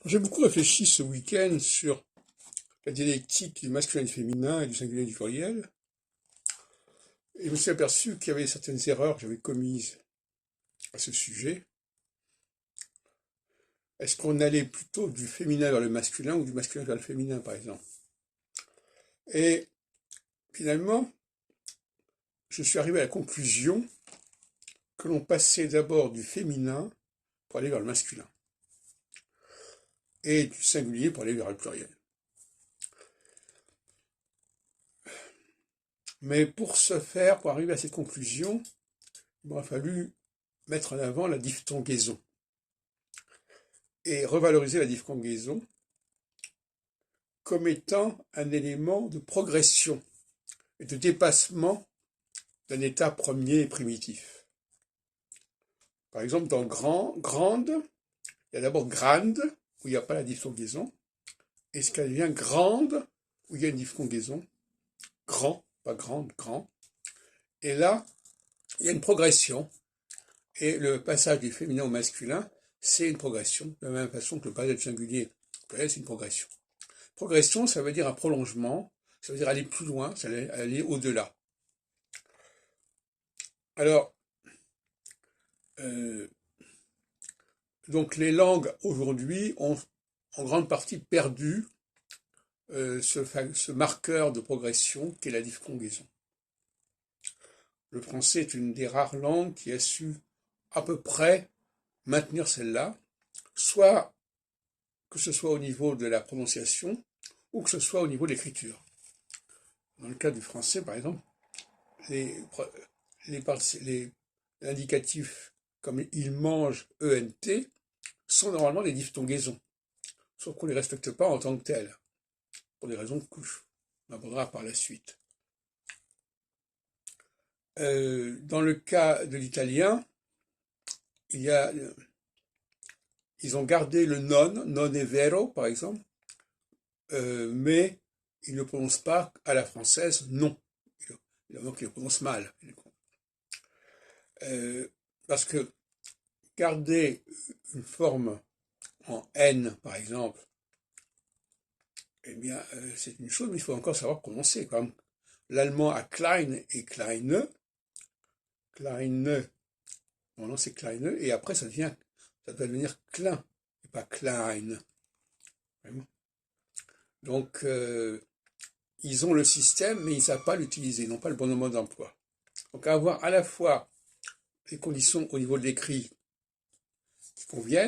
J'ai beaucoup réfléchi ce week-end sur la dialectique du masculin et du féminin et du singulier et du pluriel, et je me suis aperçu qu'il y avait certaines erreurs que j'avais commises à ce sujet. Est-ce qu'on allait plutôt du féminin vers le masculin ou du masculin vers le féminin, par exemple? Et finalement, je suis arrivé à la conclusion que l'on passait d'abord du féminin pour aller vers le masculin, et du singulier pour aller vers le pluriel. Mais pour ce faire, pour arriver à cette conclusion, il m'aura fallu mettre en avant la diphtongaison et revaloriser la diphtongaison comme étant un élément de progression et de dépassement d'un état premier et primitif. Par exemple, dans grand, grande, il y a d'abord grande, où il n'y a pas la diphtongaison, et ce qu'elle devient grande, où il y a une diphtongaison, grand, pas grande, grand. Et là, il y a une progression, et le passage du féminin au masculin, c'est une progression, de la même façon que le passage du singulier au pluriel, c'est une progression. Progression, ça veut dire un prolongement, ça veut dire aller plus loin, ça veut dire aller au-delà. Alors, donc les langues aujourd'hui ont en grande partie perdu ce marqueur de progression qu'est la diphtongaison. Le français est une des rares langues qui a su à peu près maintenir celle-là, soit que ce soit au niveau de la prononciation ou que ce soit au niveau de l'écriture. Dans le cas du français, par exemple, les indicatifs comme il mange, ENT, sont normalement des diphtongaisons, sauf qu'on ne les respecte pas en tant que telles, pour des raisons que on abordera par la suite. Dans le cas de l'italien, ils ont gardé le non è vero, par exemple, mais ils ne prononcent pas à la française non. Donc ils le prononcent mal. Parce que garder une forme en N, par exemple, eh bien, c'est une chose, mais il faut encore savoir prononcer. Comme l'allemand a Klein et Kleine. Kleine, non, c'est Kleine, et après ça doit devenir Klein, et pas Klein. Vraiment. Donc, ils ont le système, mais ils ne savent pas l'utiliser, ils n'ont pas le bon mode d'emploi. Donc, avoir à la fois les conditions au niveau de l'écrit qui conviennent,